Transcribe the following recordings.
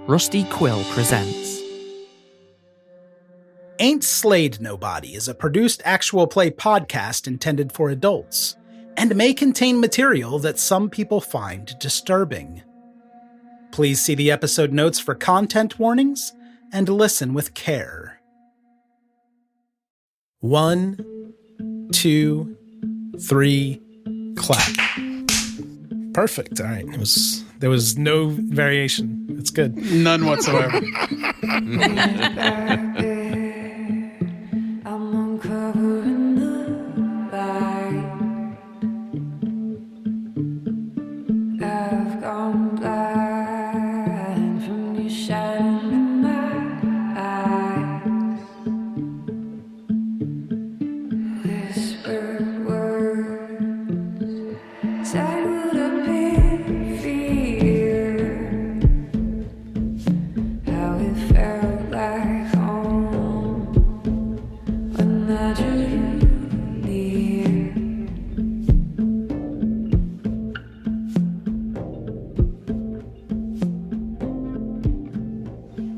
Rusty Quill presents Ain't Slayed Nobody is a produced actual play podcast intended for adults, and may contain material that some people find disturbing. Please see the episode notes for content warnings, and listen with care. 1, 2, 3, clap. Perfect. All right. There was no variation. It's good. None whatsoever.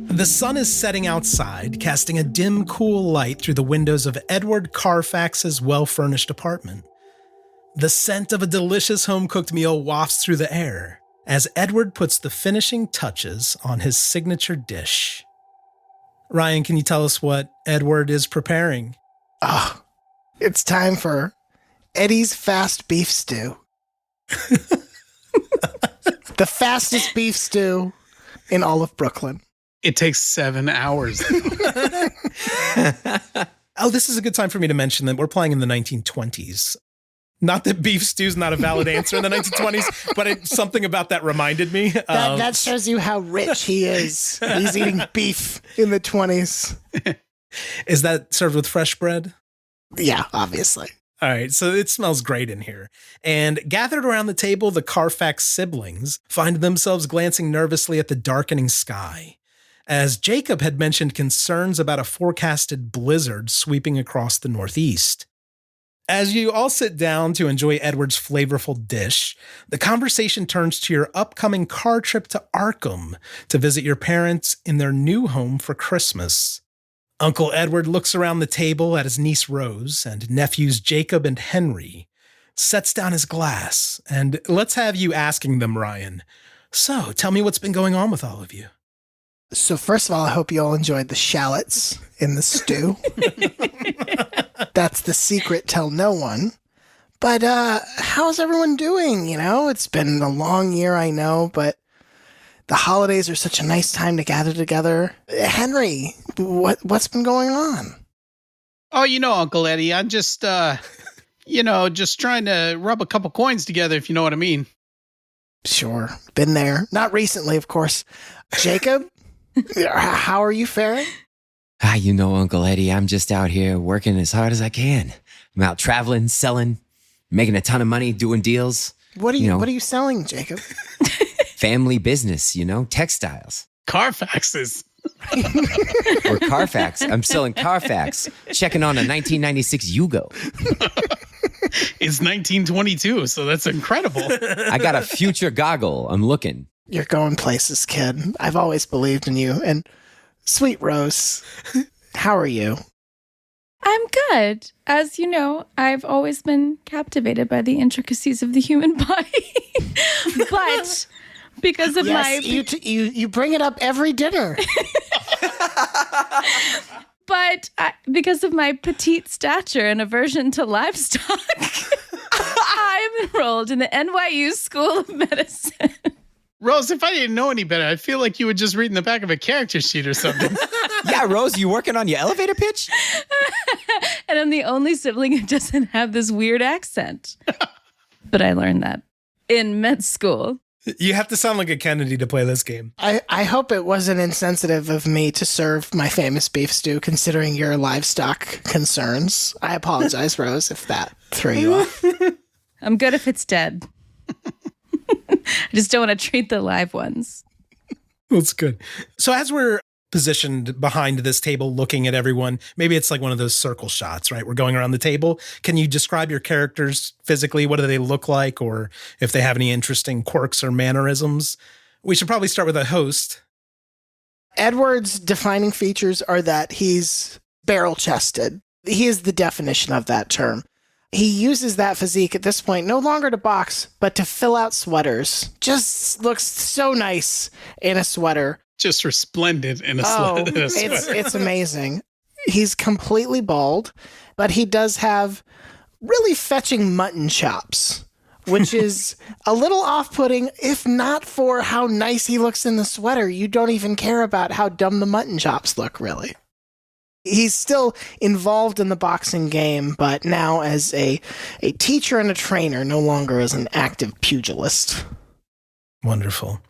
The sun is setting outside, casting a dim, cool light through the windows of Edward Carfax's well-furnished apartment. The scent of a delicious home-cooked meal wafts through the air as Edward puts the finishing touches on his signature dish. Ryan, can you tell us what Edward is preparing? It's time for Eddie's Fast Beef Stew. The fastest beef stew in all of Brooklyn. It takes 7 hours. Oh, this is a good time for me to mention that we're playing in the 1920s. Not that beef stew's not a valid answer in the 1920s, but something about that reminded me. That shows you how rich he is. He's eating beef in the 20s. Is that served with fresh bread? Yeah, obviously. All right, so it smells great in here. And gathered around the table, the Carfax siblings find themselves glancing nervously at the darkening sky, as Jacob had mentioned concerns about a forecasted blizzard sweeping across the Northeast. As you all sit down to enjoy Edward's flavorful dish, the conversation turns to your upcoming car trip to Arkham to visit your parents in their new home for Christmas. Uncle Edward looks around the table at his niece Rose and nephews Jacob and Henry, sets down his glass, and let's have you asking them, Ryan. So, tell me what's been going on with all of you. So first of all, I hope you all enjoyed the shallots in the stew. That's the secret, tell no one. But how's everyone doing? You know, it's been a long year, I know, but the holidays are such a nice time to gather together. Henry, what's been going on? Oh, Uncle Eddie, I'm just, just trying to rub a couple coins together, if you know what I mean. Sure, been there. Not recently, of course. Jacob, how are you faring? Uncle Eddie, I'm just out here working as hard as I can. I'm out traveling, selling, making a ton of money, doing deals. What are you selling, Jacob? Family business, textiles. Carfaxes. Or Carfax. I'm selling Carfax, checking on a 1996 Yugo. It's 1922, so that's incredible. I got a future goggle. I'm looking. You're going places, kid. I've always believed in you. And sweet Rose, how are you? I'm good. As you know, I've always been captivated by the intricacies of the human body. But because of you bring it up every dinner. But because of my petite stature and aversion to livestock, I'm enrolled in the NYU School of Medicine. Rose, if I didn't know any better, I feel like you would just read in the back of a character sheet or something. Yeah, Rose, you working on your elevator pitch? And I'm the only sibling who doesn't have this weird accent. But I learned that in med school. You have to sound like a Kennedy to play this game. I hope it wasn't insensitive of me to serve my famous beef stew, considering your livestock concerns. I apologize, Rose, if that threw you off. I'm good if it's dead. I just don't want to treat the live ones. That's good. So as we're positioned behind this table looking at everyone, maybe it's like one of those circle shots, right? We're going around the table. Can you describe your characters physically? What do they look like? Or if they have any interesting quirks or mannerisms? We should probably start with a host. Edward's defining features are that he's barrel-chested. He is the definition of that term. He uses that physique at this point no longer to box, but to fill out sweaters. Just looks so nice in a sweater. Just resplendent in a Oh, sweater. it's amazing. He's completely bald, but he does have really fetching mutton chops, which is a little off-putting. If not for how nice he looks in the sweater, you don't even care about how dumb the mutton chops look, really. He's still involved in the boxing game, but now as a teacher and a trainer, no longer as an active pugilist. Wonderful.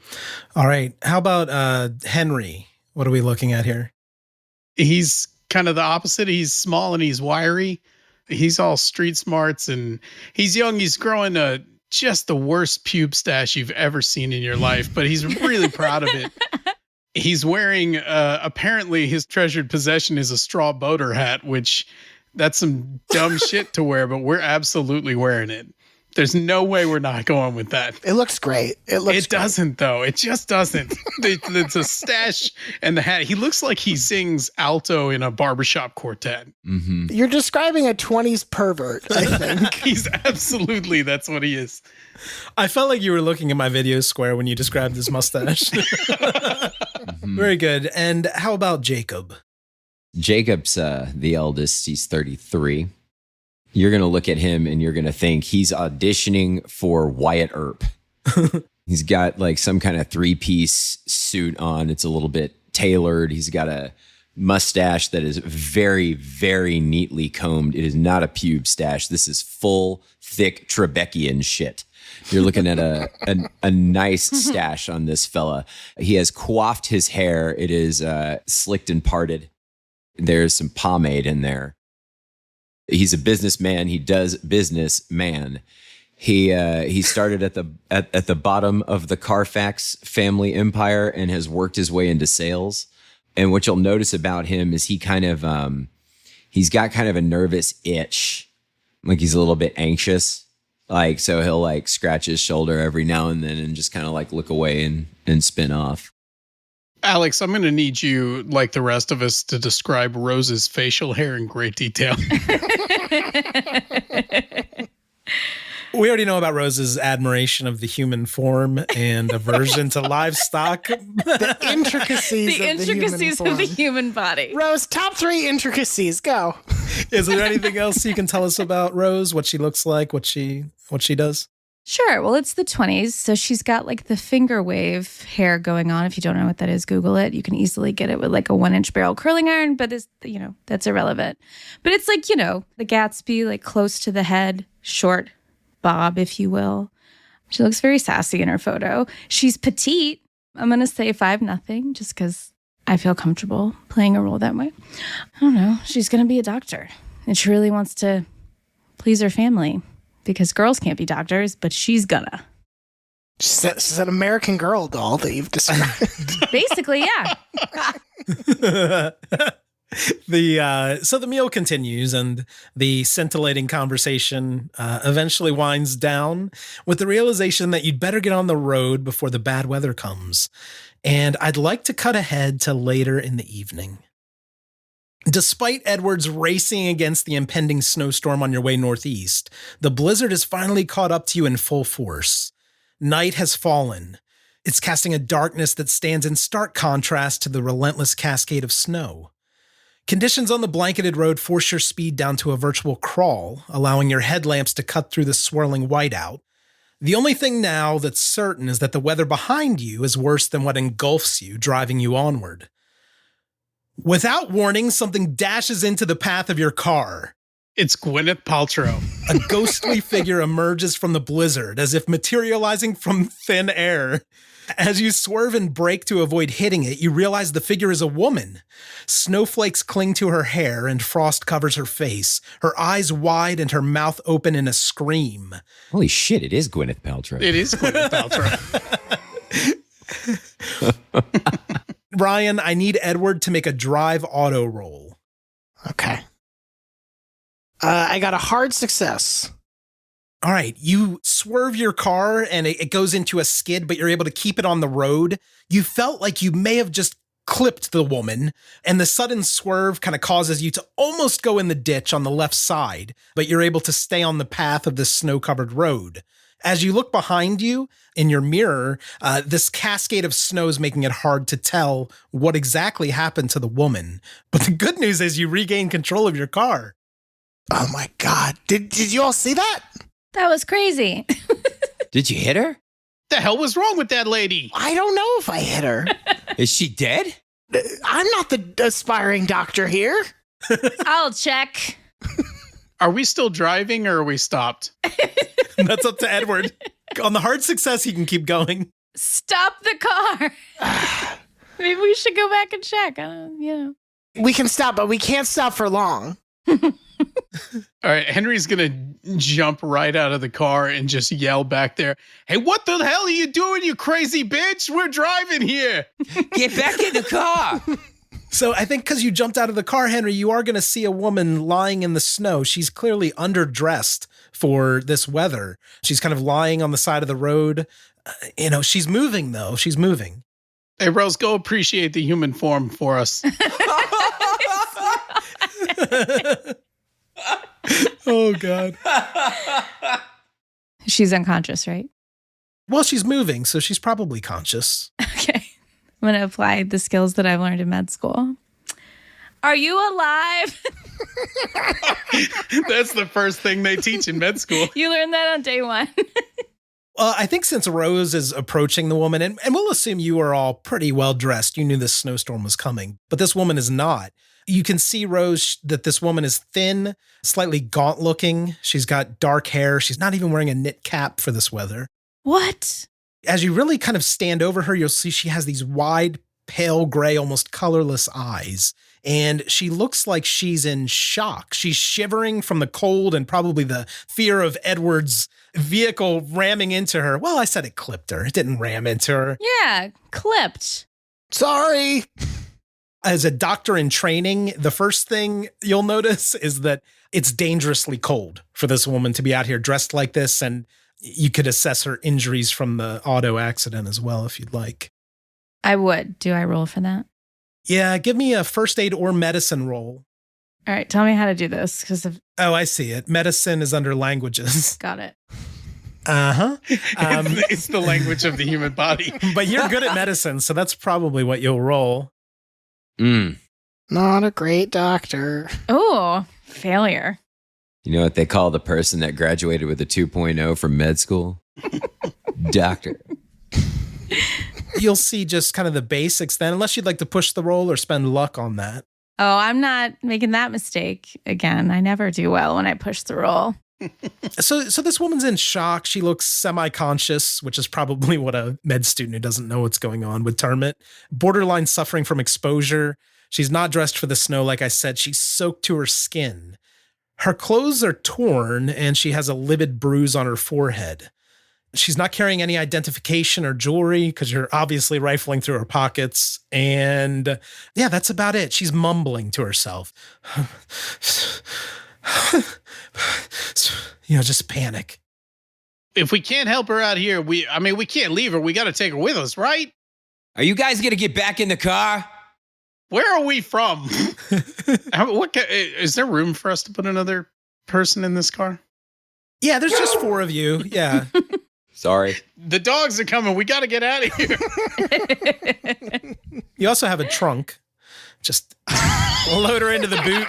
All right. How about Henry? What are we looking at here? He's kind of the opposite. He's small and he's wiry. He's all street smarts and he's young. He's growing just the worst pube stash you've ever seen in your life, but he's really proud of it. He's wearing, apparently his treasured possession is a straw boater hat, which that's some dumb shit to wear, but we're absolutely wearing it. There's no way we're not going with that. It looks great. It doesn't, though. It just doesn't. It's a stash and the hat. He looks like he sings alto in a barbershop quartet. Mm-hmm. You're describing a 20s pervert, I think. He's absolutely, that's what he is. I felt like you were looking at my video square when you described his mustache. Very good. And how about Jacob? Jacob's the eldest. He's 33. You're going to look at him and you're going to think he's auditioning for Wyatt Earp. He's got like some kind of 3-piece suit on. It's a little bit tailored. He's got a mustache that is very, very neatly combed. It is not a pube stash. This is full, thick Trebeckian shit. You're looking at a nice stash on this fella. He has coiffed his hair. It is slicked and parted. There's some pomade in there. He's a businessman. He does business, man. He started at the bottom of the Carfax family empire and has worked his way into sales. And what you'll notice about him is he kind of he's got kind of a nervous itch, like he's a little bit anxious. Like, so he'll like scratch his shoulder every now and then and just kind of like look away and spin off. Alex, I'm going to need you, like the rest of us, to describe Rose's facial hair in great detail. We already know about Rose's admiration of the human form and aversion to livestock. The intricacies of the human body. Rose, top 3 intricacies, go. Is there anything else you can tell us about Rose? What she looks like, what she does? Sure. Well, it's the 20s, so she's got like the finger wave hair going on. If you don't know what that is, Google it. You can easily get it with like a 1-inch barrel curling iron, but it's, that's irrelevant. But it's like, the Gatsby, like close to the head, short bob, if you will. She looks very sassy in her photo. She's petite. I'm going to say 5-0, just because I feel comfortable playing a role that way. I don't know. She's going to be a doctor, and she really wants to please her family. Because girls can't be doctors, but she's gonna. She's an American Girl doll that you've described. Basically, yeah. So the meal continues and the scintillating conversation eventually winds down with the realization that you'd better get on the road before the bad weather comes. And I'd like to cut ahead to later in the evening. Despite Edward's racing against the impending snowstorm on your way northeast, the blizzard has finally caught up to you in full force. Night has fallen. It's casting a darkness that stands in stark contrast to the relentless cascade of snow. Conditions on the blanketed road force your speed down to a virtual crawl, allowing your headlamps to cut through the swirling whiteout. The only thing now that's certain is that the weather behind you is worse than what engulfs you, driving you onward. Without warning, something dashes into the path of your car. It's Gwyneth Paltrow. A ghostly figure emerges from the blizzard, as if materializing from thin air. As you swerve and brake to avoid hitting it, you realize the figure is a woman. Snowflakes cling to her hair and frost covers her face, her eyes wide and her mouth open in a scream. Holy shit, it is Gwyneth Paltrow. It is Gwyneth Paltrow. Ryan, I need Edward to make a drive auto roll. Okay. I got a hard success. All right, you swerve your car and it goes into a skid, but you're able to keep it on the road. You felt like you may have just clipped the woman, and the sudden swerve kind of causes you to almost go in the ditch on the left side, but you're able to stay on the path of this snow-covered road. As you look behind you in your mirror, this cascade of snow is making it hard to tell what exactly happened to the woman. But the good news is you regain control of your car. Oh my God. Did you all see that? That was crazy. Did you hit her? The hell was wrong with that lady? I don't know if I hit her. Is she dead? I'm not the aspiring doctor here. I'll check. Are we still driving or are we stopped? That's up to Edward. On the hard success, he can keep going. Stop the car. Maybe we should go back and check. We can stop, but we can't stop for long. All right, Henry's going to jump right out of the car and just yell back there, "Hey, what the hell are you doing, you crazy bitch? We're driving here." Get back in the car. So I think because you jumped out of the car, Henry, you are going to see a woman lying in the snow. She's clearly underdressed for this weather. She's kind of lying on the side of the road. She's moving, though. She's moving. Hey, Rose, go appreciate the human form for us. Oh, God. She's unconscious, right? Well, she's moving, so she's probably conscious. Okay. I'm going to apply the skills that I've learned in med school. Are you alive? That's the first thing they teach in med school. You learned that on day one. I think since Rose is approaching the woman, and we'll assume you are all pretty well dressed, you knew this snowstorm was coming, but this woman is not. You can see, Rose, that this woman is thin, slightly gaunt looking. She's got dark hair. She's not even wearing a knit cap for this weather. What? As you really kind of stand over her, you'll see she has these wide, pale gray, almost colorless eyes. And she looks like she's in shock. She's shivering from the cold and probably the fear of Edward's vehicle ramming into her. Well, I said it clipped her. It didn't ram into her. Yeah, clipped. Sorry. As a doctor in training, the first thing you'll notice is that it's dangerously cold for this woman to be out here dressed like this. And you could assess her injuries from the auto accident as well, if you'd like. I would. Do I roll for that? Yeah, give me a first aid or medicine roll. All right, tell me how to do this. Oh, I see it. Medicine is under languages. Got it. Uh-huh. It's the language of the human body. But you're good at medicine, so that's probably what you'll roll. Not a great doctor. Oh, failure. You know what they call the person that graduated with a 2.0 from med school? Doctor. You'll see just kind of the basics then, unless you'd like to push the roll or spend luck on that. Oh, I'm not making that mistake again. I never do well when I push the roll. So this woman's in shock. She looks semi-conscious, which is probably what a med student who doesn't know what's going on would term it. Borderline suffering from exposure. She's not dressed for the snow, like I said. She's soaked to her skin. Her clothes are torn, and she has a livid bruise on her forehead. She's not carrying any identification or jewelry because you're obviously rifling through her pockets. And yeah, that's about it. She's mumbling to herself. Just panic. If we can't help her out here, we can't leave her. We got to take her with us, right? Are you guys going to get back in the car? Where are we from? Is there room for us to put another person in this car? Yeah, there's just 4 of you. Yeah. Sorry. The dogs are coming. We got to get out of here. You also have a trunk. Just load her into the boot.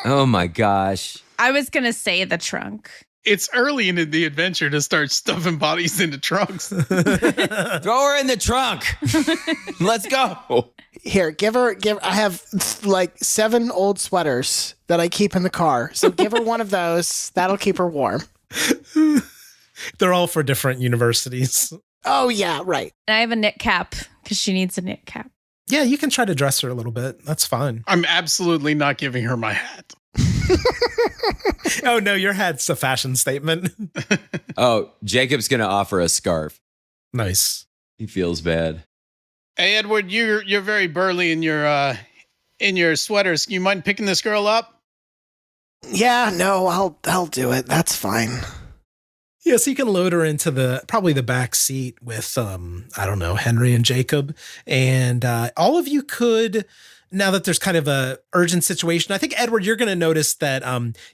Oh my gosh. I was going to say the trunk. It's early in the adventure to start stuffing bodies into trunks. Throw her in the trunk. Let's go. Here, give her. I have like 7 old sweaters that I keep in the car. So give her one of those. That'll keep her warm. They're all for different universities. Oh, yeah, right. And I have a knit cap because she needs a knit cap. Yeah, you can try to dress her a little bit. That's fine. I'm absolutely not giving her my hat. Oh, no, your hat's a fashion statement. Oh, Jacob's going to offer a scarf. Nice. He feels bad. Hey, Edward, you're very burly in your sweaters. You mind picking this girl up? Yeah, no, I'll do it. That's fine. Yeah, so you can load her into probably the back seat with, I don't know, Henry and Jacob. And all of you could, now that there's kind of a urgent situation, I think, Edward, you're going to notice that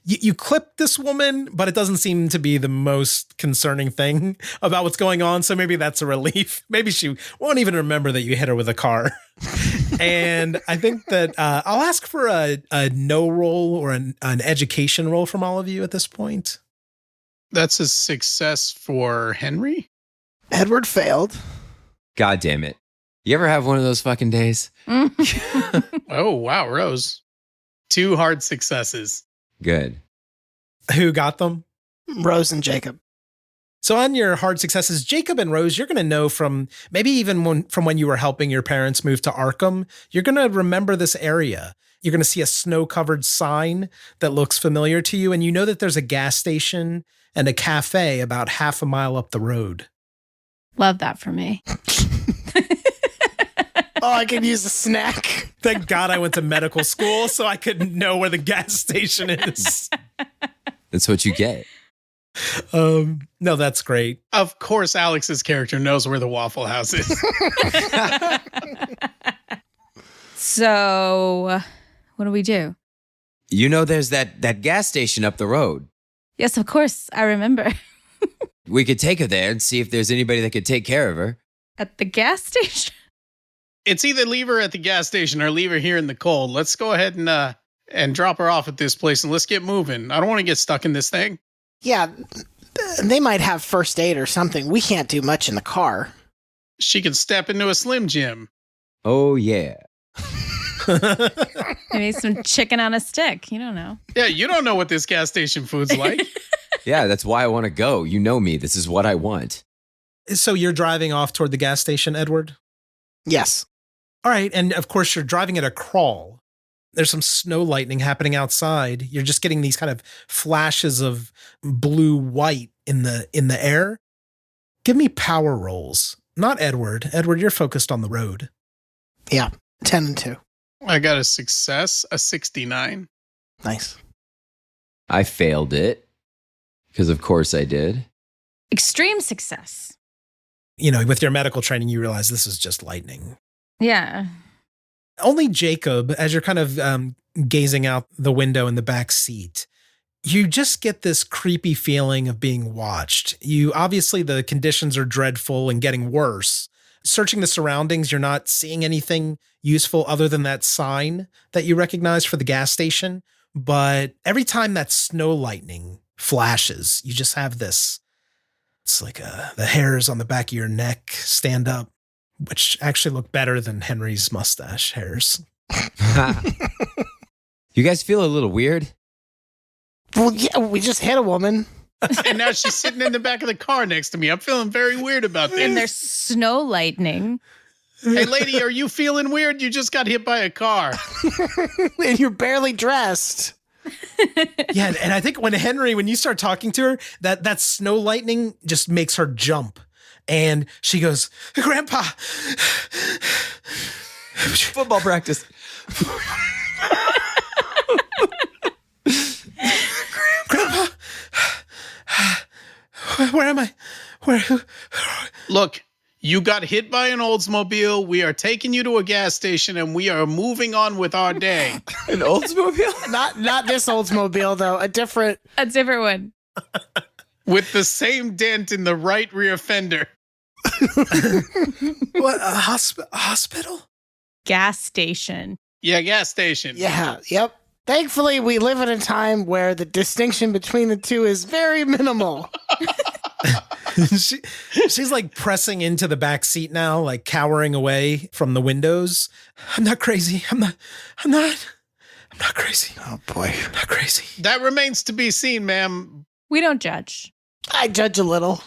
you clipped this woman, but it doesn't seem to be the most concerning thing about what's going on. So maybe that's a relief. Maybe she won't even remember that you hit her with a car. And I think that I'll ask for a no roll or an education roll from all of you at this point. That's a success for Henry. Edward failed. God damn it. You ever have one of those fucking days? Oh, wow, Rose. 2 hard successes. Good. Who got them? Rose and Jacob. So on your hard successes, Jacob and Rose, you're going to know from maybe even from when you were helping your parents move to Arkham, you're going to remember this area. You're going to see a snow-covered sign that looks familiar to you, and you know that there's a gas station and a cafe about half a mile up the road. Love that for me. Oh, I could use a snack. Thank God I went to medical school so I could know where the gas station is. That's what you get. No, that's great. Of course, Alex's character knows where the Waffle House is. So, what do we do? You know there's that gas station up the road. Yes, of course, I remember. We could take her there and see if there's anybody that could take care of her. At the gas station? It's either leave her at the gas station or leave her here in the cold. Let's go ahead and drop her off at this place and let's get moving. I don't want to get stuck in this thing. Yeah, they might have first aid or something. We can't do much in the car. She can step into a Slim Jim. Oh, yeah. Maybe some chicken on a stick. You don't know. Yeah, you don't know what this gas station food's like. Yeah, that's why I want to go. You know me. This is what I want. So you're driving off toward the gas station, Edward? Yes. All right. And of course, you're driving at a crawl. There's some snow lightning happening outside. You're just getting these kind of flashes of blue-white in the air. Give me power rolls. Not Edward. Edward, you're focused on the road. Yeah, 10 and 2. I got a success, a 69. Nice. I failed it. Because of course I did. Extreme success. You know, with your medical training, you realize this is just lightning. Yeah. Only Jacob, as you're kind of gazing out the window in the back seat, you just get this creepy feeling of being watched. Obviously, the conditions are dreadful and getting worse. Searching the surroundings, you're not seeing anything useful other than that sign that you recognize for the gas station. But every time that snow lightning flashes, you just have this. It's like the hairs on the back of your neck stand up, which actually look better than Henry's mustache hairs. You guys feel a little weird? Well, yeah, we just hit a woman. And now she's sitting in the back of the car next to me. I'm feeling very weird about this. And there's snow lightning. Hey, lady, are you feeling weird? You just got hit by a car. And you're barely dressed. Yeah, and I think when you start talking to her, that snow lightning just makes her jump. And she goes, Grandpa. Football practice. Grandpa. Where am I? Look, you got hit by an Oldsmobile. We are taking you to a gas station and we are moving on with our day. An Oldsmobile? Not this Oldsmobile, though. A different one. With the same dent in the right rear fender. What, a hospital? Gas station. Yeah, gas station. Yeah, yep. Thankfully, we live in a time where the distinction between the two is very minimal. She's like pressing into the back seat now, like cowering away from the windows. I'm not crazy. I'm not crazy. Oh boy. I'm not crazy. That remains to be seen, ma'am. We don't judge. I judge a little.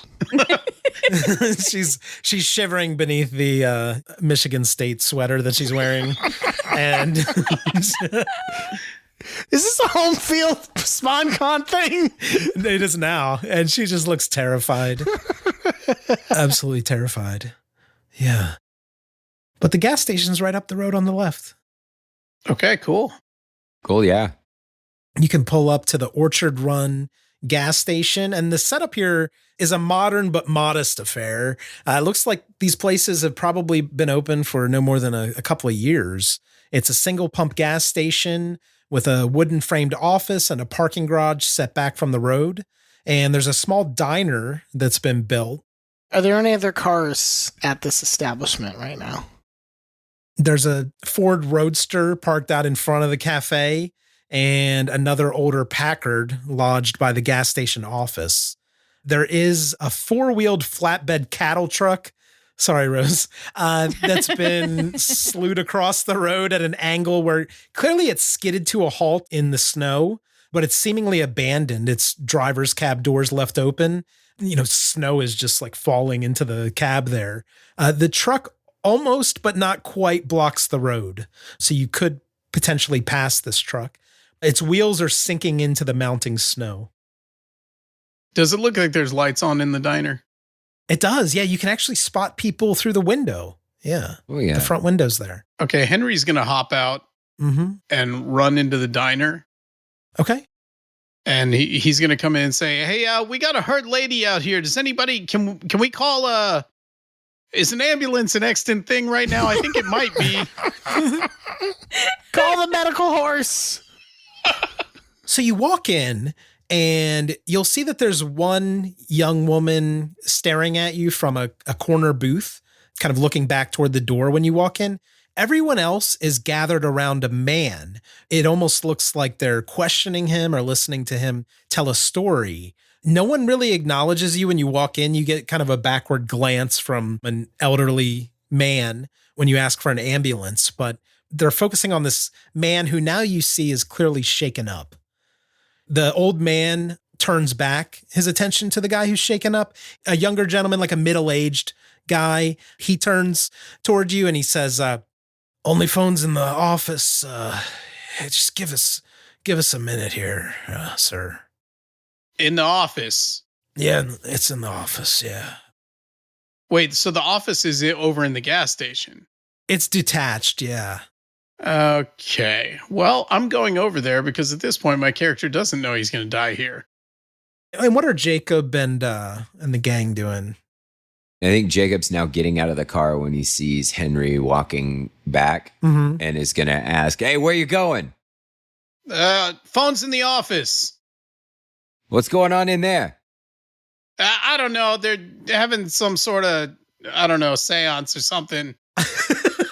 She's shivering beneath the Michigan State sweater that she's wearing. And Is this a home field SpawnCon thing? it is now. And she just looks terrified. Absolutely terrified. Yeah. But the gas station's right up the road on the left. Okay, cool. Cool, yeah. You can pull up to the Orchard Run gas station. And the setup here is a modern but modest affair. It looks like these places have probably been open for no more than a couple of years. It's a single pump gas station with a wooden framed office and a parking garage set back from the road. And there's a small diner that's been built. Are there any other cars at this establishment right now? There's a Ford Roadster parked out in front of the cafe and another older Packard lodged by the gas station office. There is a four-wheeled flatbed cattle truck, sorry, Rose, that's been slewed across the road at an angle where clearly it's skidded to a halt in the snow, but it's seemingly abandoned. Its driver's cab doors left open. Snow is just like falling into the cab there. The truck almost, but not quite, blocks the road. So you could potentially pass this truck. Its wheels are sinking into the mounting snow. Does it look like there's lights on in the diner? It does. Yeah, you can actually spot people through the window. Yeah. Oh, yeah. The front window's there. Okay, Henry's going to hop out and run into the diner. Okay. And he's going to come in and say, hey, we got a hurt lady out here. Does anybody, can we call, is an ambulance an extant thing right now? I think it might be. Call the medical horse. So you walk in and you'll see that there's one young woman staring at you from a corner booth, kind of looking back toward the door when you walk in. Everyone else is gathered around a man. It almost looks like they're questioning him or listening to him tell a story. No one really acknowledges you when you walk in. You get kind of a backward glance from an elderly man when you ask for an ambulance, but they're focusing on this man who now you see is clearly shaken up. The old man turns back his attention to the guy who's shaken up. A younger gentleman, like a middle-aged guy, he turns toward you and he says, only phone's in the office. Just give us a minute here, sir. In the office? Yeah, it's in the office, yeah. Wait, so the office is over in the gas station? It's detached, yeah. Okay. Well, I'm going over there because at this point, my character doesn't know he's going to die here. And what are Jacob and the gang doing? I think Jacob's now getting out of the car when he sees Henry walking back and is going to ask, hey, where you going? Phone's in the office. What's going on in there? I don't know. They're having some sort of, seance or something.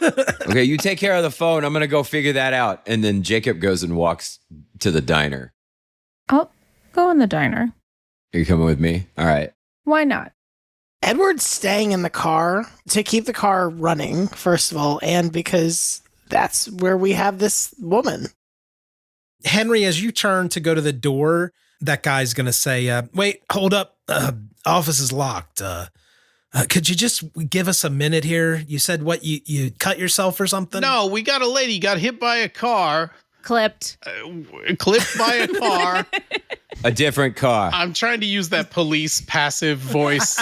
Okay, you take care of the phone. I'm going to go figure that out. And then Jacob goes and walks to the diner. I'll go in the diner. Are you coming with me? All right. Why not? Edward's staying in the car to keep the car running, first of all, and because that's where we have this woman. Henry, as you turn to go to the door, that guy's going to say, wait, hold up. Office is locked. Could you just give us a minute here? You said what, you cut yourself or something? No, we got a lady got hit by a car. Clipped. Clipped by a car. A different car. I'm trying to use that police passive voice,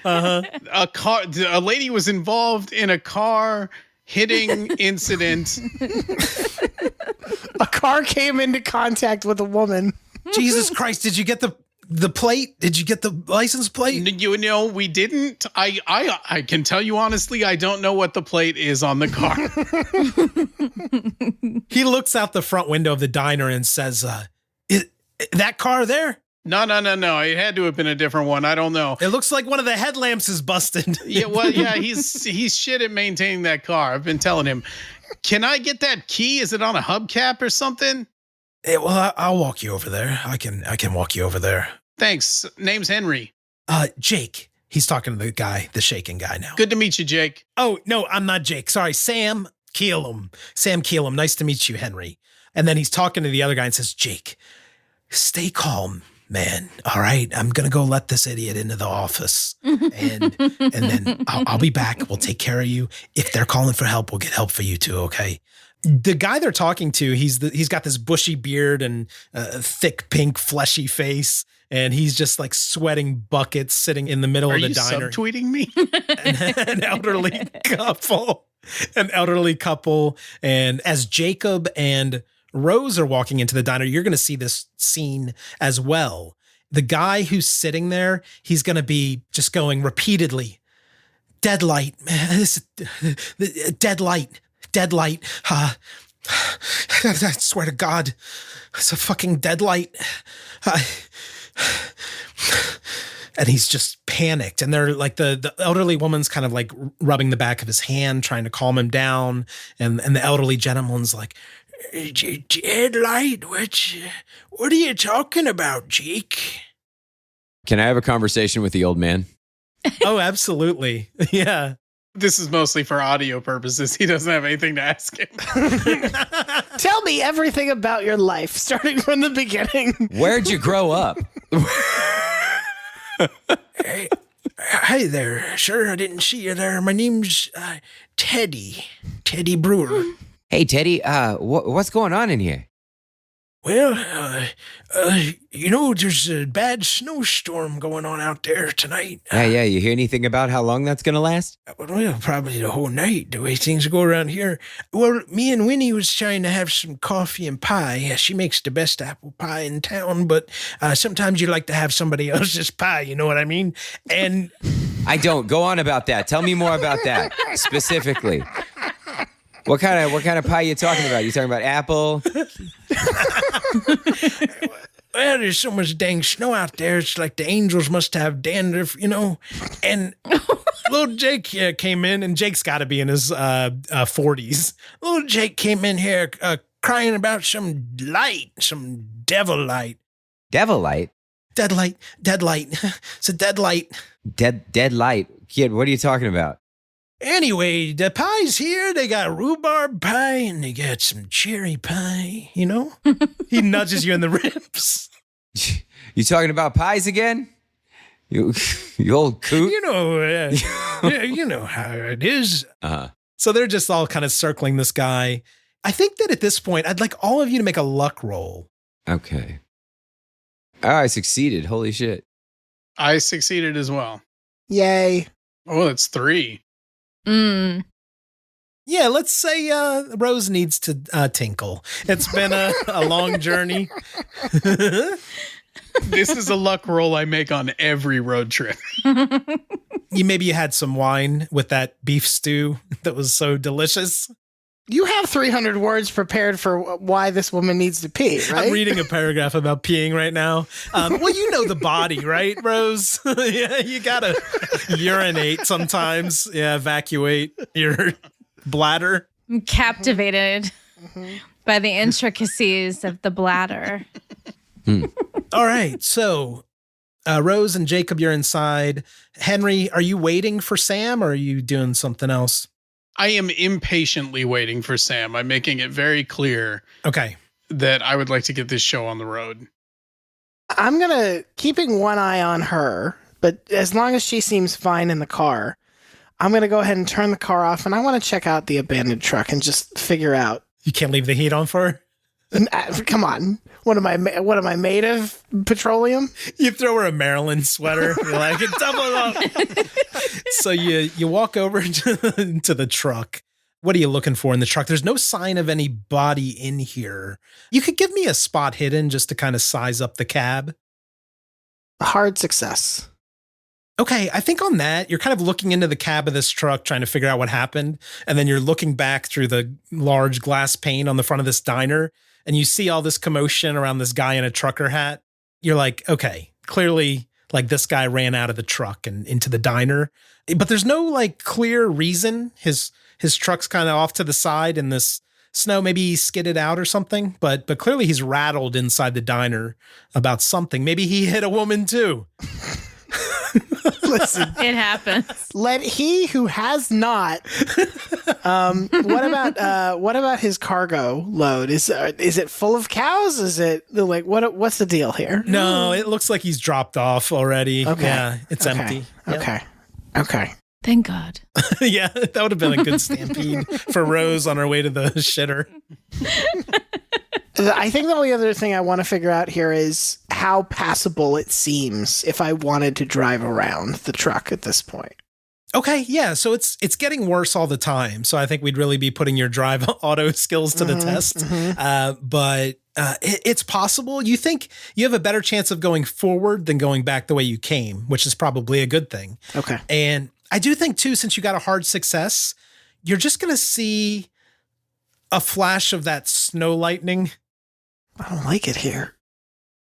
A lady was involved in a car hitting incident. A car came into contact with a woman. Jesus Christ, did you get the plate? Did you get the license plate? We didn't. I can tell you honestly, I don't know what the plate is on the car. He looks out the front window of the diner and says, is that car there? No. It had to have been a different one. I don't know. It looks like one of the headlamps is busted. Yeah, he's shit at maintaining that car. I've been telling him. Can I get that key? Is it on a hubcap or something? Hey, well, I'll walk you over there. I can walk you over there. Thanks. Name's Henry. Jake. He's talking to the guy, the shaking guy now. Good to meet you, Jake. Oh, no, I'm not Jake. Sorry, Sam Keelam. Sam Keelam. Nice to meet you, Henry. And then he's talking to the other guy and says, Jake, stay calm, man. All right, I'm going to go let this idiot into the office. And then I'll be back. We'll take care of you. If they're calling for help, we'll get help for you too, okay? The guy they're talking to, he's got this bushy beard and a thick, pink, fleshy face. And he's just like sweating buckets sitting in the middle of the diner. Are you subtweeting me? An elderly couple. And as Jacob and Rose are walking into the diner, you're going to see this scene as well. The guy who's sitting there, he's going to be just going repeatedly, dead light, dead light, dead light. I swear to God, it's a fucking dead light. And he's just panicked. And they're like, the elderly woman's kind of like rubbing the back of his hand, trying to calm him down. And the elderly gentleman's like, dead light? What are you talking about, Jake? Can I have a conversation with the old man? Oh, absolutely. Yeah. This is mostly for audio purposes. He doesn't have anything to ask him. Tell me everything about your life, starting from the beginning. Where'd you grow up? Hey, hi there. Sure, I didn't see you there. My name's Teddy Brewer. Hey, Teddy, what's going on in here? Well, there's a bad snowstorm going on out there tonight. Yeah, you hear anything about how long that's going to last? Well, probably the whole night, the way things go around here. Well, me and Winnie was trying to have some coffee and pie. She makes the best apple pie in town, but sometimes you like to have somebody else's pie, you know what I mean? And I don't. Go on about that. Tell me more about that, specifically. What kind of pie are you talking about? You talking about apple? Well, there's so much dang snow out there. It's like the angels must have dandruff, And little Jake came in, and Jake's got to be in his 40s. Little Jake came in here crying about some light, some devil light. Devil light? Dead light. It's a dead light. Dead light? Kid, what are you talking about? Anyway, the pie's here. They got rhubarb pie and they got some cherry pie, He nudges you in the ribs. You talking about pies again? You old coot? You know how it is. Uh-huh. So they're just all kind of circling this guy. I think that at this point, I'd like all of you to make a luck roll. Okay. Oh, I succeeded. Holy shit. I succeeded as well. Yay. Oh, it's 3. Yeah, let's say Rose needs to tinkle. It's been a long journey. This is a luck roll I make on every road trip. Maybe you had some wine with that beef stew that was so delicious. You have 300 words prepared for why this woman needs to pee, right? I'm reading a paragraph about peeing right now. Well, you know the body, right, Rose? Yeah, you gotta urinate sometimes. Yeah, evacuate your bladder. I'm captivated by the intricacies of the bladder. All right, so Rose and Jacob, you're inside. Henry, are you waiting for Sam or are you doing something else? I am impatiently waiting for Sam. I'm making it very clear that I would like to get this show on the road. I'm keeping one eye on her, but as long as she seems fine in the car, I'm going to go ahead and turn the car off, and I want to check out the abandoned truck and just figure out. You can't leave the heat on for her? Come on. What am I made of? Petroleum? You throw her a Maryland sweater. You're like, double up. So you walk over to the truck. What are you looking for in the truck? There's no sign of anybody in here. You could give me a spot hidden just to kind of size up the cab. A hard success. Okay, I think on that, you're kind of looking into the cab of this truck, trying to figure out what happened. And then you're looking back through the large glass pane on the front of this diner. And you see all this commotion around this guy in a trucker hat. You're like, okay, clearly like this guy ran out of the truck and into the diner. But there's no like clear reason. His truck's kind of off to the side in this snow. Maybe he skidded out or something. But clearly he's rattled inside the diner about something. Maybe he hit a woman too. Listen, it happens. Let he who has not. What about his cargo load? Is it full of cows? Is it like what's the deal here? No, it looks like he's dropped off already. Okay. Yeah, it's empty. Okay. Okay. Thank God. Yeah, that would have been a good stampede for Rose on her way to the shitter. I think the only other thing I want to figure out here is how passable it seems if I wanted to drive around the truck at this point. Okay, yeah. So it's getting worse all the time. So I think we'd really be putting your drive auto skills to the test. But it's possible. You think you have a better chance of going forward than going back the way you came, which is probably a good thing. Okay. And I do think too, since you got a hard success, you're just going to see a flash of that snow lightning. I don't like it here.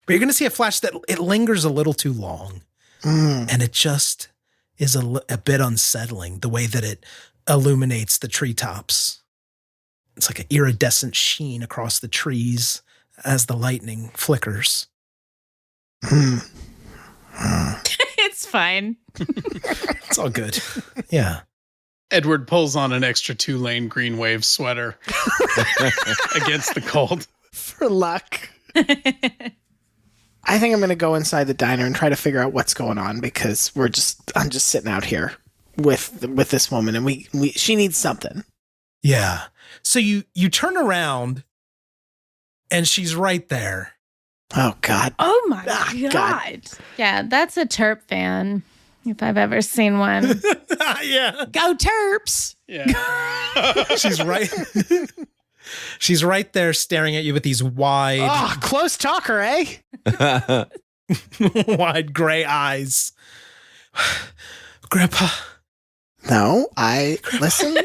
But you're going to see a flash that it lingers a little too long. And it just is a bit unsettling, the way that it illuminates the treetops. It's like an iridescent sheen across the trees as the lightning flickers. It's fine. It's all good. Yeah. Edward pulls on an extra 2-lane green wave sweater against the cold. For luck. I think I'm going to go inside the diner and try to figure out what's going on, because I'm just sitting out here with this woman, and she needs something. Yeah. So you turn around and she's right there. Oh God. Oh my God. God. Yeah, that's a Terp fan, if I've ever seen one. Yeah. Go Terps! Yeah. She's right. She's right there staring at you with these wide, Close talker, eh? wide gray eyes. Grandpa. No, listen,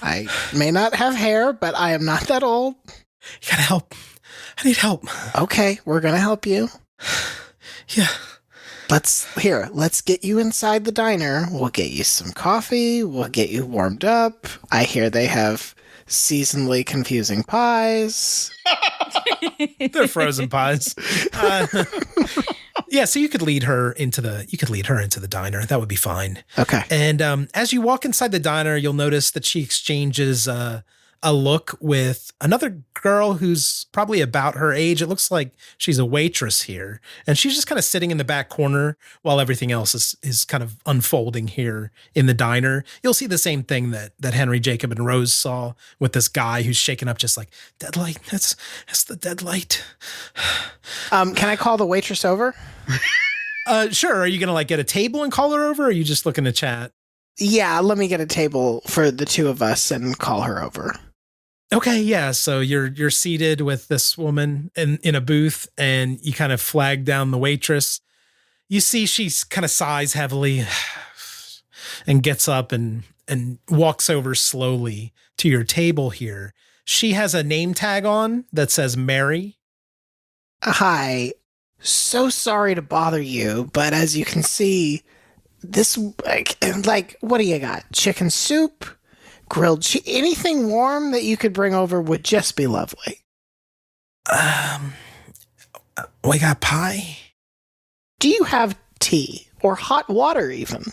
I may not have hair, but I am not that old. You gotta help. I need help. Okay, we're going to help you. Yeah. Let's get you inside the diner. We'll get you some coffee. We'll get you warmed up. I hear they have seasonally confusing pies. They're frozen pies. Yeah, so you could lead her into the diner. That would be fine. Okay. And as you walk inside the diner, you'll notice that she exchanges a look with another girl who's probably about her age. It looks like she's a waitress here. And she's just kind of sitting in the back corner while everything else is kind of unfolding here in the diner. You'll see the same thing that Henry, Jacob, and Rose saw with this guy who's shaken up just like, deadlight, that's the deadlight. Can I call the waitress over? Sure. Are you going to get a table and call her over? Or are you just looking to chat? Yeah, let me get a table for the two of us and call her over. Okay, yeah. So you're seated with this woman in a booth, and you kind of flag down the waitress. You see she's kind of sighs heavily and gets up and walks over slowly to your table here. She has a name tag on that says Mary. Hi. So sorry to bother you, but as you can see, this, what do you got? Chicken soup? Grilled anything warm that you could bring over would just be lovely. We got pie. Do you have tea or hot water even?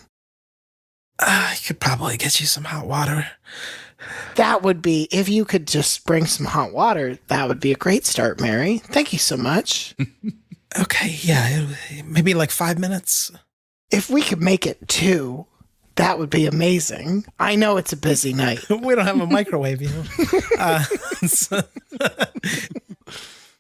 I could probably get you some hot water. That would be, if you could just bring some hot water, that would be a great start, Mary. Thank you so much. Okay, yeah, maybe 5 minutes. If we could make it 2, that would be amazing. I know it's a busy night. We don't have a microwave,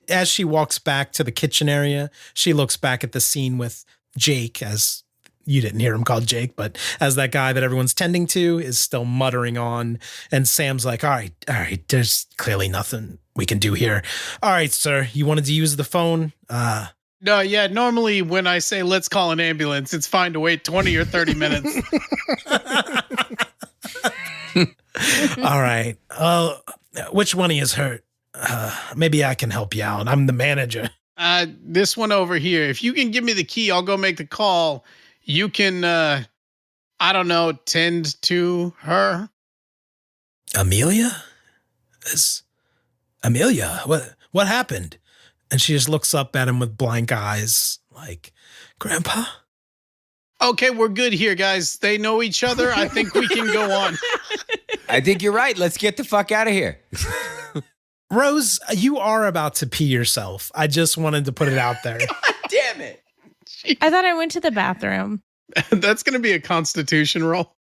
As she walks back to the kitchen area, she looks back at the scene with Jake, as you didn't hear him called Jake, but as that guy that everyone's tending to is still muttering on. And Sam's like, all right, there's clearly nothing we can do here. All right, sir, you wanted to use the phone? No, yeah, normally when I say let's call an ambulance, it's fine to wait 20 or 30 minutes. All right. Which one of you is hurt? Maybe I can help you out. I'm the manager. This one over here. If you can give me the key, I'll go make the call. You can, tend to her. Amelia? Amelia? What happened? And she just looks up at him with blank eyes, like, Grandpa? Okay, we're good here, guys. They know each other. I think we can go on. I think you're right. Let's get the fuck out of here. Rose, you are about to pee yourself. I just wanted to put it out there. God damn it. I thought I went to the bathroom. That's going to be a constitution roll.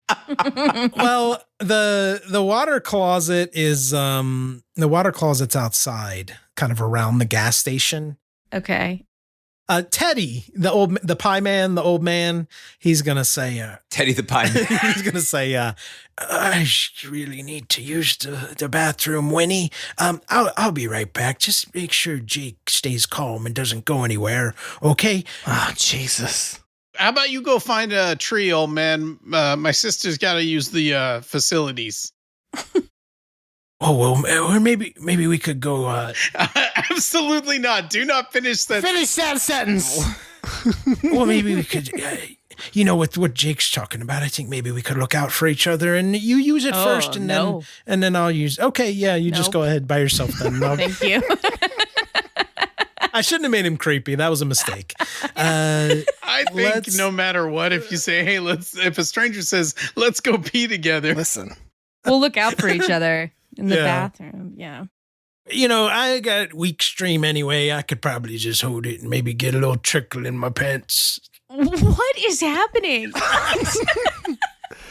Well, the water closet is the water closet's outside, kind of around the gas station. Okay. Teddy, the pie man, the old man, he's gonna say, Teddy the Pie Man. he's gonna say, I really need to use the bathroom, Winnie. I'll be right back. Just make sure Jake stays calm and doesn't go anywhere, okay? Oh, Jesus. How about you go find a tree, old man? My sister's got to use the facilities. Oh, well, or maybe we could go, Absolutely not. Do not finish that. Finish that sentence. well, maybe we could, with what Jake's talking about, I think maybe we could look out for each other, and you use it first, and then I'll use. Okay, yeah, you just go ahead by yourself then. Thank you. I shouldn't have made him creepy. That was a mistake. I think no matter what, if you say, hey, if a stranger says, let's go pee together. Listen. We'll look out for each other in the bathroom. Yeah. I got weak stream anyway. I could probably just hold it and maybe get a little trickle in my pants. What is happening?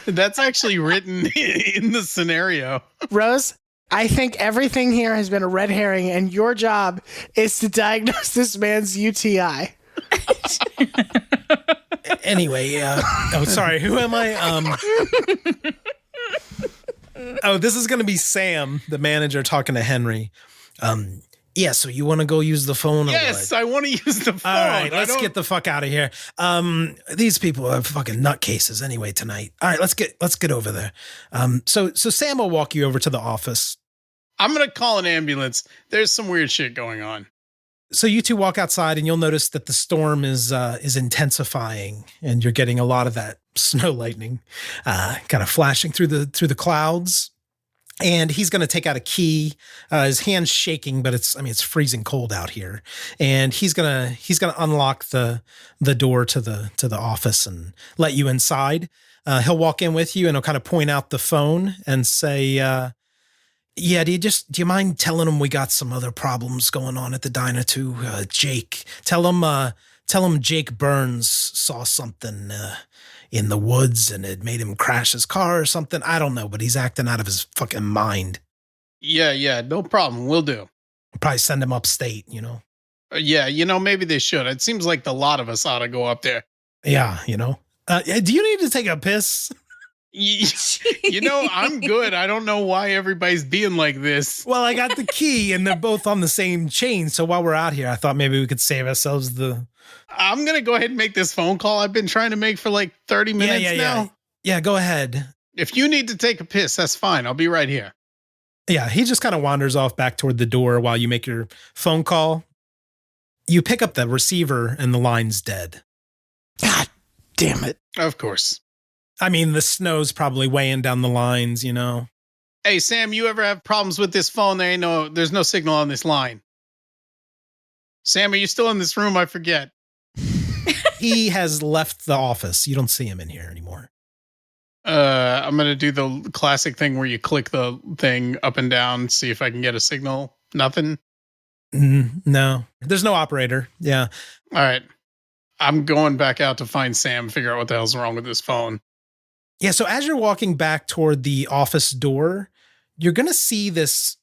That's actually written in the scenario. Rose, I think everything here has been a red herring, and your job is to diagnose this man's UTI. Anyway, sorry. Who am I? This is going to be Sam, the manager, talking to Henry. Yeah, so you want to go use the phone? Yes, I want to use the phone. All right, let's get the fuck out of here. These people are fucking nutcases anyway tonight. All right, let's get over there. So Sam will walk you over to the office. I'm going to call an ambulance. There's some weird shit going on. So you two walk outside, and you'll notice that the storm is intensifying, and you're getting a lot of that snow lightning, kind of flashing through the clouds. And he's going to take out a key. His hand's shaking, but it's freezing cold out here. And he's gonna unlock the door to the office and let you inside. He'll walk in with you, and he'll kind of point out the phone and say, "Yeah, do you mind telling him we got some other problems going on at the diner too? Jake, tell him Jake Burns saw something in the woods and it made him crash his car or something. I don't know, but he's acting out of his fucking mind." Yeah, no problem. We'll do. Probably send him upstate, Yeah, maybe they should. It seems like the lot of us ought to go up there. Yeah, do you need to take a piss? I'm good. I don't know why everybody's being like this. Well, I got the key and they're both on the same chain. So while we're out here, I thought maybe we could save ourselves I'm going to go ahead and make this phone call I've been trying to make for like 30 minutes now. Yeah, go ahead. If you need to take a piss, that's fine. I'll be right here. Yeah, he just kind of wanders off back toward the door while you make your phone call. You pick up the receiver and the line's dead. God damn it. Of course. I mean, the snow's probably weighing down the lines, Hey, Sam, you ever have problems with this phone? There's no signal on this line. Sam, are you still in this room? I forget. He has left the office. You don't see him in here anymore. I'm going to do the classic thing where you click the thing up and down, see if I can get a signal. Nothing? No. There's no operator. Yeah. All right. I'm going back out to find Sam, figure out what the hell's wrong with this phone. Yeah, so as you're walking back toward the office door, you're going to see this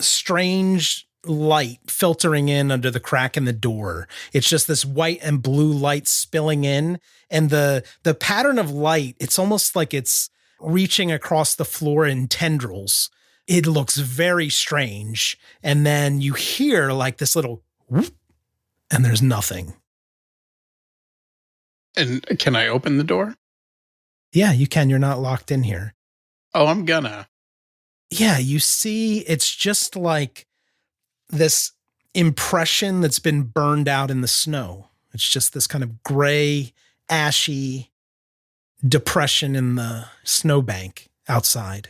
strange light filtering in under the crack in the door. It's just this white and blue light spilling in, and the pattern of light, it's almost like it's reaching across the floor in tendrils. It looks very strange, and then you hear like this little whoop, and there's nothing. And can I open the door? Yeah, you can. You're not locked in here. Oh, I'm gonna. Yeah, you see, it's just like this impression that's been burned out in the snow. It's just this kind of gray, ashy depression in the snowbank outside.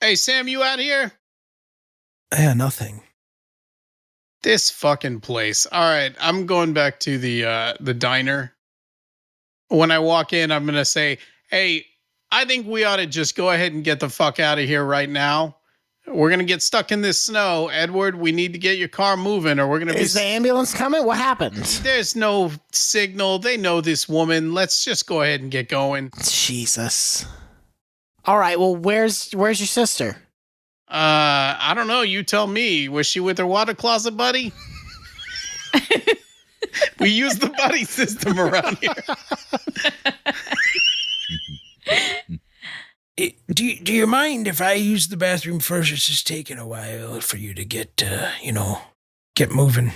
Hey, Sam, you out here? Yeah, nothing. This fucking place. All right, I'm going back to the diner. When I walk in, I'm going to say, hey, I think we ought to just go ahead and get the fuck out of here right now. We're going to get stuck in this snow. Edward, we need to get your car moving or we're going to be... Is the ambulance coming? What happened? There's no signal. They know this woman. Let's just go ahead and get going. Jesus. All right, well, where's your sister? I don't know. You tell me. Was she with her water closet buddy? We use the buddy system around here. Do you mind if I use the bathroom first? It's just taking a while for you to get moving.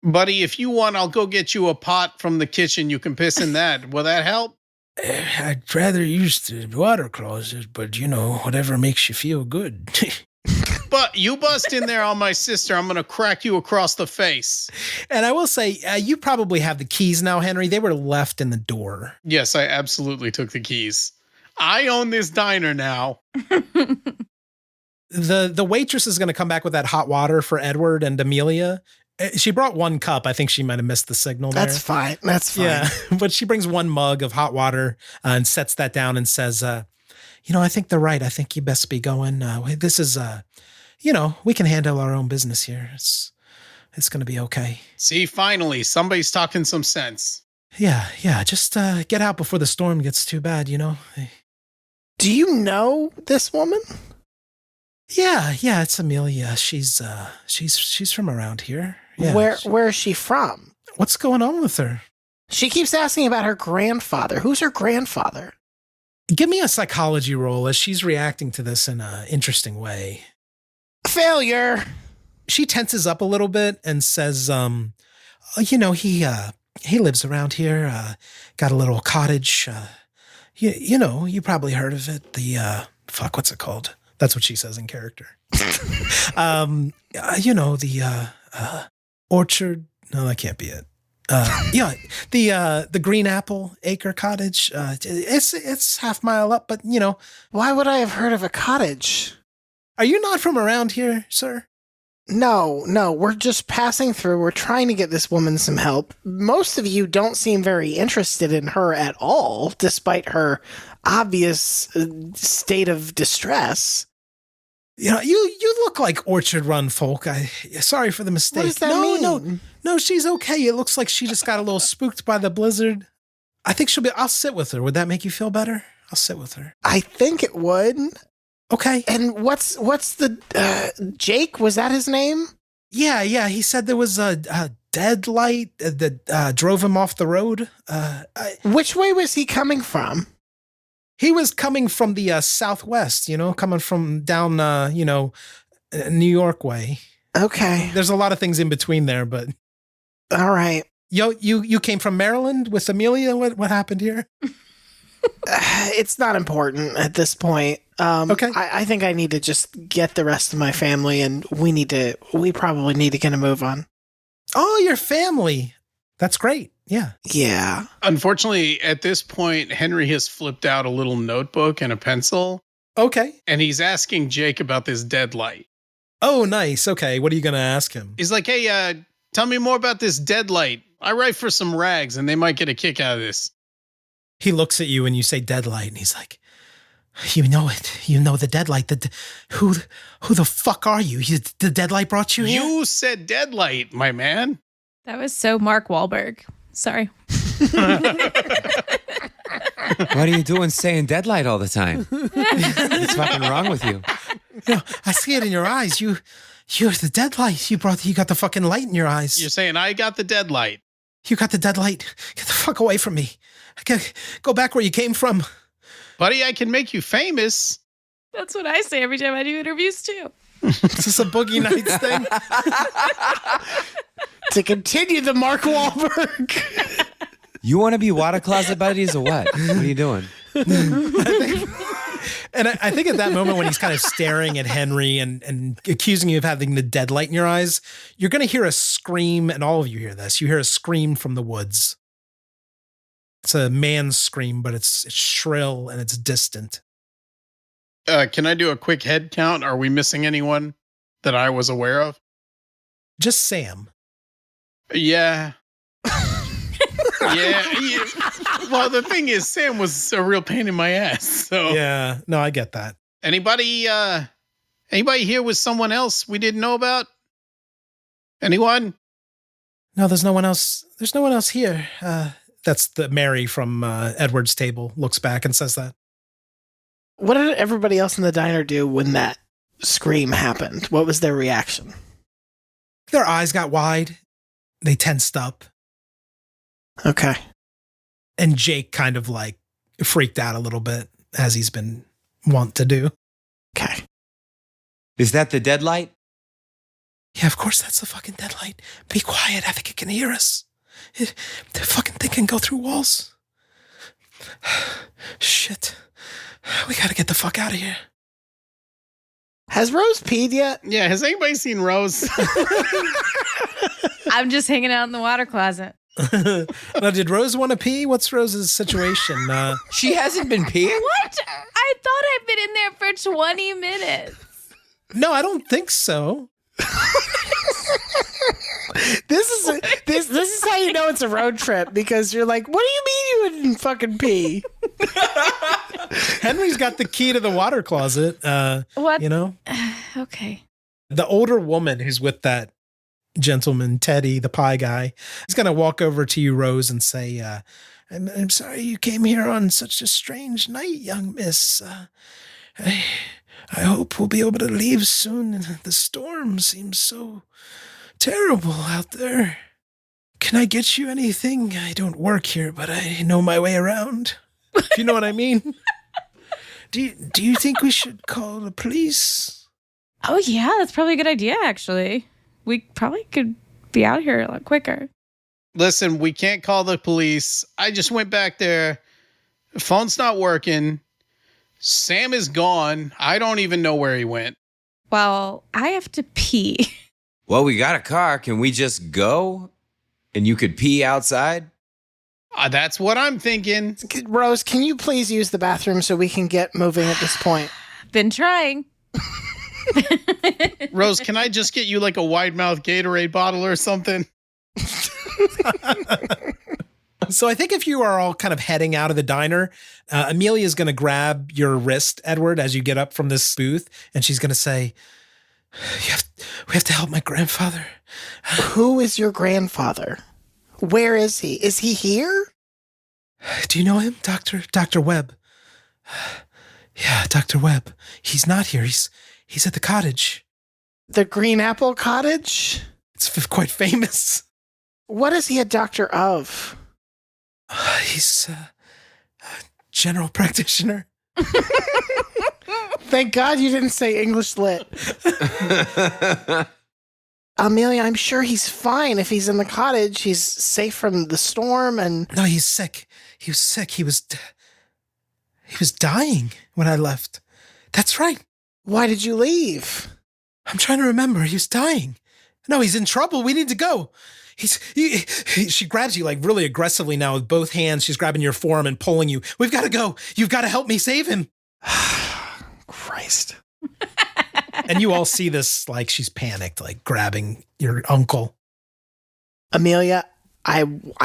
Buddy, if you want, I'll go get you a pot from the kitchen. You can piss in that. Will that help? I'd rather use the water closet, but, whatever makes you feel good. But you bust in there on my sister, I'm going to crack you across the face. And I will say, you probably have the keys now, Henry. They were left in the door. Yes, I absolutely took the keys. I own this diner now. The waitress is going to come back with that hot water for Edward and Amelia. She brought one cup. I think she might have missed the signal there. That's fine. Yeah, but she brings one mug of hot water and sets that down and says, I think they're right. I think you best be going. This is, we can handle our own business here. It's going to be okay. See, finally, somebody's talking some sense. Yeah. Just get out before the storm gets too bad, Do you know this woman? Yeah, it's Amelia. She's from around here. Yeah. Where is she from? What's going on with her? She keeps asking about her grandfather. Who's her grandfather? Give me a psychology roll as she's reacting to this in an interesting way. Failure. She tenses up a little bit and says, he lives around here, got a little cottage. You probably heard of it. What's it called? That's what she says in character. The orchard. No, that can't be it. The Green Apple Acre Cottage. It's half mile up, but Why would I have heard of a cottage? Are you not from around here, sir? No, we're just passing through. We're trying to get this woman some help. Most of you don't seem very interested in her at all, despite her obvious state of distress. You look like Orchard Run folk. Sorry for the mistake. What does that mean? No, she's okay. It looks like she just got a little spooked by the blizzard. I think I'll sit with her. Would that make you feel better? I'll sit with her. I think it would. Okay. And what's the Jake? Was that his name? Yeah. He said there was a dead light that drove him off the road. Which way was he coming from? He was coming from the southwest, coming from down, New York way. Okay. There's a lot of things in between there, but. All right. You came from Maryland with Amelia? What happened here? It's not important at this point. Okay. I think I need to just get the rest of my family, and we probably need to get a move on. Oh, your family. That's great. Yeah. Yeah. Unfortunately, at this point, Henry has flipped out a little notebook and a pencil. Okay. And he's asking Jake about this dead light. Oh, nice. Okay. What are you going to ask him? He's like, hey, tell me more about this dead light. I write for some rags and they might get a kick out of this. He looks at you and you say deadlight and he's like, you know it. You know the deadlight. Who the fuck are you? The deadlight brought you here? You said deadlight, my man. That was so Mark Wahlberg. Sorry. What are you doing saying deadlight all the time? What's fucking wrong with you? No, I see it in your eyes. You're the deadlight. You got the fucking light in your eyes. You're saying I got the deadlight. You got the deadlight. Get the fuck away from me. Go back where you came from. Buddy, I can make you famous. That's what I say every time I do interviews too. Is this a Boogie Nights thing? To continue the Mark Wahlberg. You want to be water closet buddies or what? What are you doing? I think at that moment when he's kind of staring at Henry and accusing you of having the deadlight in your eyes, you're going to hear a scream, and all of you hear this. You hear a scream from the woods. It's a man's scream, but it's shrill and it's distant. Can I do a quick head count? Are we missing anyone that I was aware of? Just Sam. Yeah. Yeah. Well, the thing is, Sam was a real pain in my ass. So yeah, no, I get that. Anybody here with someone else we didn't know about? Anyone? No, there's no one else. There's no one else here. That's the Mary from Edward's table looks back and says that. What did everybody else in the diner do when that scream happened? What was their reaction? Their eyes got wide. They tensed up. Okay. And Jake kind of like freaked out a little bit, as he's been wont to do. Okay. Is that the deadlight? Yeah, of course that's the fucking deadlight. Be quiet. I think it can hear us. The fucking thing can go through walls. Shit. We gotta get the fuck out of here. Has Rose peed yet? Yeah, has anybody seen Rose? I'm just hanging out in the water closet. Now, did Rose want to pee? What's Rose's situation? She hasn't been peeing? What? I thought I'd been in there for 20 minutes. No, I don't think so. This is how you know it's a road trip, because you're like, what do you mean you didn't fucking pee? Henry's got the key to the water closet. What? You know? Okay. The older woman who's with that gentleman, Teddy, the pie guy, is going to walk over to you, Rose, and say, I'm sorry you came here on such a strange night, young miss. I hope we'll be able to leave soon. The storm seems so terrible out there. Can I get you anything? I don't work here, but I know my way around. If you know what I mean. Do you think we should call the police? Oh, yeah, that's probably a good idea, actually. We probably could be out here a lot quicker. Listen, we can't call the police. I just went back there. Phone's not working. Sam is gone. I don't even know where he went. Well, I have to pee. Well, we got a car. Can we just go? And you could pee outside? That's what I'm thinking. Rose, can you please use the bathroom so we can get moving at this point? Been trying. Rose, can I just get you like a wide mouth Gatorade bottle or something? So I think if you are all kind of heading out of the diner, Amelia's going to grab your wrist, Edward, as you get up from this booth, and she's going to say, we have to help my grandfather. Who is your grandfather? Where is he? Is he here? Do you know him? Dr. Webb. Yeah, Dr. Webb. He's not here. He's at the cottage. The Green Apple Cottage? It's quite famous. What is he a doctor of? He's a general practitioner. Thank God you didn't say English lit. Amelia, I'm sure he's fine if he's in the cottage. He's safe from the storm and... No, he's sick. He was sick. He was dying when I left. That's right. Why did you leave? I'm trying to remember. He was dying. No, he's in trouble. We need to go. She grabs you like really aggressively now with both hands. She's grabbing your forearm and pulling you. We've got to go. You've got to help me save him. Christ. And you all see this, like she's panicked, like grabbing your uncle. Amelia, I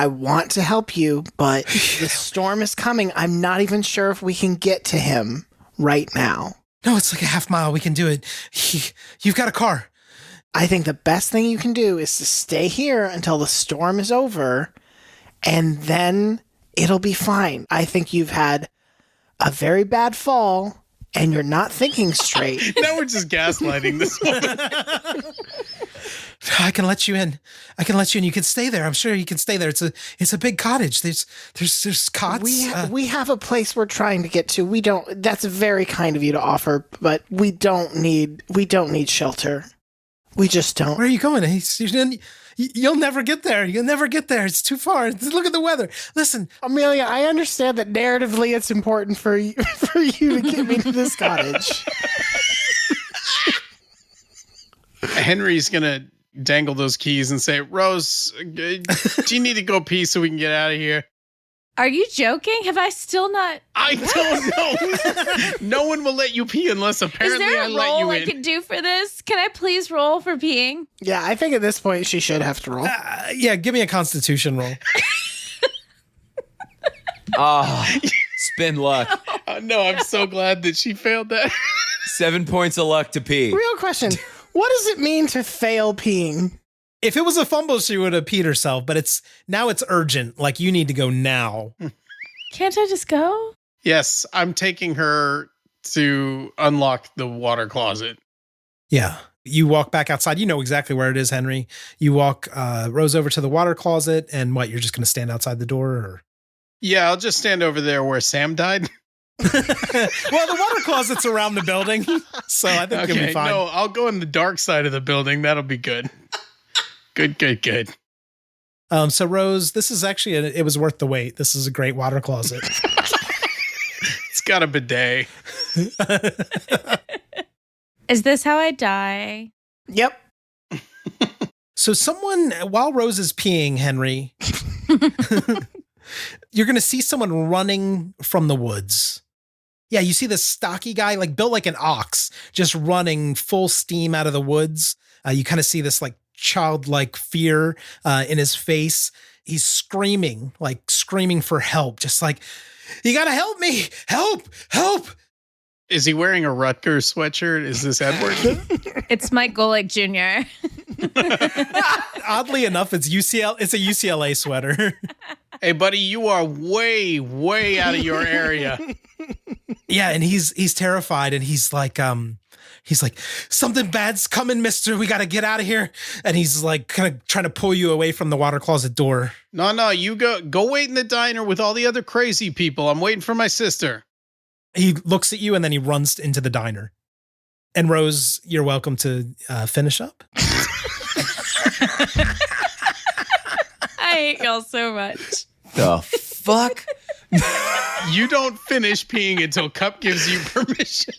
want to help you, but the storm is coming. I'm not even sure if we can get to him right now. No, it's like a half mile. We can do it. You've got a car. I think the best thing you can do is to stay here until the storm is over, and then it'll be fine. I think you've had a very bad fall, and you're not thinking straight. Now we're just gaslighting this woman. I can let you in. You can stay there. I'm sure you can stay there. It's a big cottage. There's cots. We have a place we're trying to get to. We don't. That's very kind of you to offer, but we don't need shelter. We just don't. Where are you going? You'll never get there. You'll never get there. It's too far. Look at the weather. Listen, Amelia, I understand that narratively it's important for you to get me to this cottage. Henry's going to dangle those keys and say, Rose, do you need to go pee so we can get out of here? Are you joking? Have I still not? I don't know. No one will let you pee unless apparently I let you in. Is there a roll I can do for this? Can I please roll for peeing? Yeah, I think at this point she should have to roll. Yeah, give me a Constitution roll. Spin luck. No, I'm so glad that she failed that. 7 points of luck to pee. Real question. What does it mean to fail peeing? If it was a fumble, she would have peed herself, but it's urgent. Like, you need to go now. Can't I just go? Yes, I'm taking her to unlock the water closet. Yeah. You walk back outside. You know exactly where it is, Henry. You walk Rose over to the water closet, and what, you're just going to stand outside the door? Or? Yeah, I'll just stand over there where Sam died. Well, the water closet's around the building, so I think you'll be fine. No, I'll go in the dark side of the building. That'll be good. Good. So Rose, this is actually, it was worth the wait. This is a great water closet. It's got a bidet. Is this how I die? Yep. So someone, while Rose is peeing, Henry, you're going to see someone running from the woods. Yeah, you see this stocky guy, like built like an ox, just running full steam out of the woods. You kind of see this like childlike fear in his face. He's screaming for help, just like, you got to help me. Help. Is he wearing a Rutgers sweatshirt? Is this Edward? It's Mike Golick Jr. Oddly enough, it's a UCLA sweater. Hey, buddy, you are way, way out of your area. Yeah, and he's terrified, and he's like, something bad's coming, mister. We got to get out of here. And he's like kind of trying to pull you away from the water closet door. No, you go wait in the diner with all the other crazy people. I'm waiting for my sister. He looks at you, and then he runs into the diner. And Rose, you're welcome to finish up. I hate y'all so much. The fuck? You don't finish peeing until Cup gives you permission.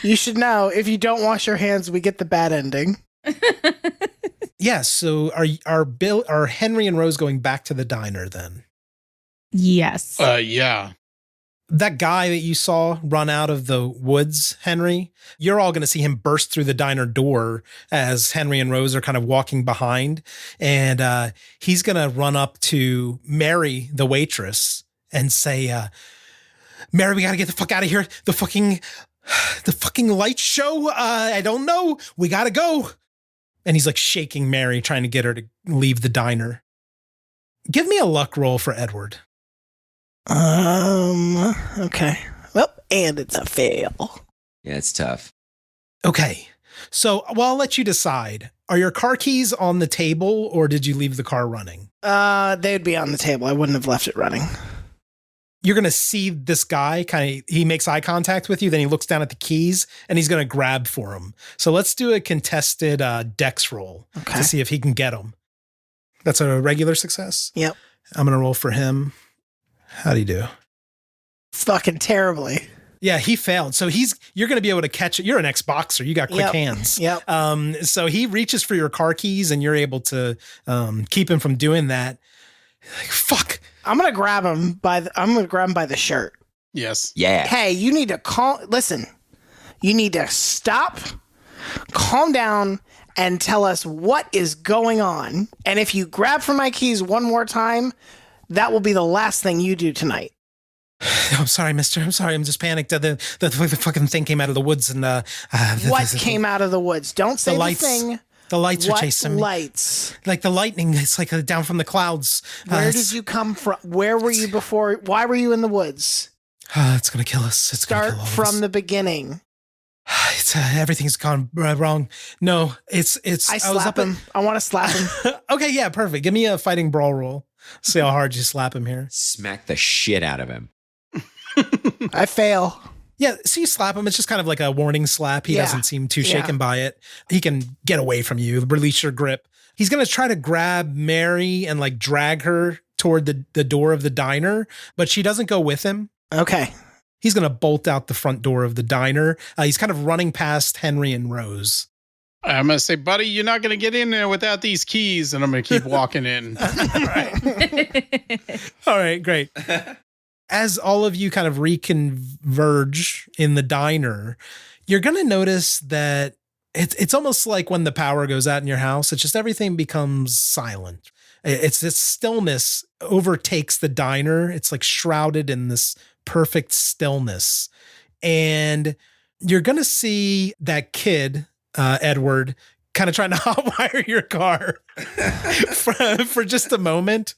You should know, if you don't wash your hands, we get the bad ending. Yeah, so are Henry and Rose going back to the diner then? Yes. Yeah. That guy that you saw run out of the woods, Henry, you're all going to see him burst through the diner door as Henry and Rose are kind of walking behind. And he's going to run up to Mary, the waitress, and say, Mary, we got to get the fuck out of here. The fucking light show. I don't know. We got to go. And he's like shaking Mary, trying to get her to leave the diner. Give me a luck roll for Edward. Okay. Well, and it's a fail. Yeah, it's tough. Okay. So, well, I'll let you decide. Are your car keys on the table, or did you leave the car running? They'd be on the table. I wouldn't have left it running. You're going to see this guy he makes eye contact with you. Then he looks down at the keys and he's going to grab for him. So let's do a contested dex roll to see if he can get them. That's a regular success. Yep. I'm going to roll for him. How'd he do? Fucking terribly. Yeah, he failed. So you're going to be able to catch it. You're an ex-boxer. You got quick hands. Yep. So he reaches for your car keys and you're able to keep him from doing that. Like, fuck. I'm going to grab him by the shirt. Yes. Yeah. Hey, you need to listen. You need to stop, calm down, and tell us what is going on. And if you grab for my keys one more time, that will be the last thing you do tonight. I'm sorry, mister. I'm sorry. I'm just panicked. The fucking thing came out of the woods and what came out of the woods? Don't say the thing. The lights are chasing me. What lights? Like the lightning. It's like down from the clouds. Where did you come from? Where were you before? Why were you in the woods? It's going to kill us. Start from the beginning. It's everything's gone wrong. No, it's. I slap him. I want to slap him. Okay, yeah, perfect. Give me a fighting brawl roll. See how hard you slap him here. Smack the shit out of him. I fail. Yeah, so you slap him. It's just kind of like a warning slap. He doesn't seem too shaken by it. He can get away from you, release your grip. He's going to try to grab Mary and like drag her toward the door of the diner, but she doesn't go with him. Okay. He's going to bolt out the front door of the diner. He's kind of running past Henry and Rose. I'm going to say, buddy, you're not going to get in there without these keys. And I'm going to keep walking in. All right, great. As all of you kind of reconverge in the diner, you're going to notice that it's almost like when the power goes out in your house, it's just everything becomes silent. It's this stillness overtakes the diner. It's like shrouded in this perfect stillness. And you're going to see that kid, Edward, kind of trying to hotwire your car for just a moment.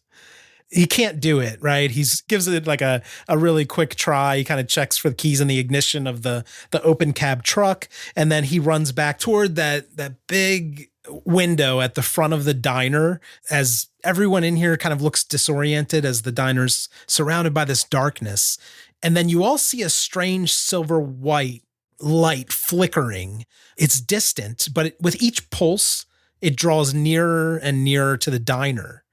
he can't do it, right? He gives it like a really quick try. He kind of checks for the keys in the ignition of the open cab truck. And then he runs back toward that big window at the front of the diner as everyone in here kind of looks disoriented as the diner's surrounded by this darkness. And then you all see a strange silver white light flickering. It's distant, but with each pulse, it draws nearer and nearer to the diner.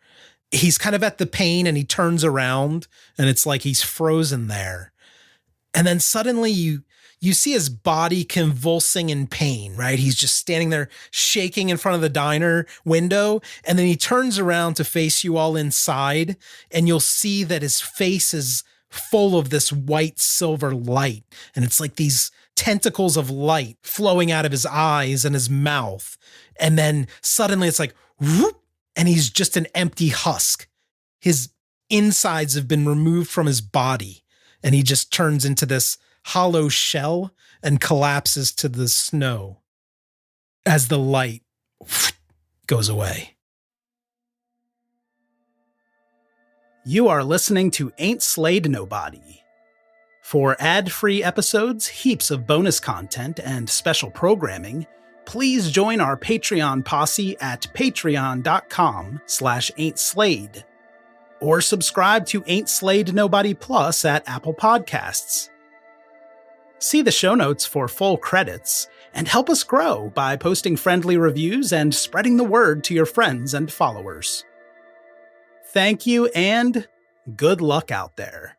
He's kind of at the pane and he turns around and it's like he's frozen there. And then suddenly you see his body convulsing in pain, right? He's just standing there shaking in front of the diner window. And then he turns around to face you all inside and you'll see that his face is full of this white silver light. And it's like these tentacles of light flowing out of his eyes and his mouth. And then suddenly it's like, whoop, and he's just an empty husk. His insides have been removed from his body, and he just turns into this hollow shell and collapses to the snow as the light goes away. You are listening to Ain't Slayed Nobody. For ad-free episodes, heaps of bonus content, and special programming, please join our Patreon posse at patreon.com/ain'tslayed. Or subscribe to Ain't Slayed Nobody Plus at Apple Podcasts. See the show notes for full credits, and help us grow by posting friendly reviews and spreading the word to your friends and followers. Thank you, and good luck out there.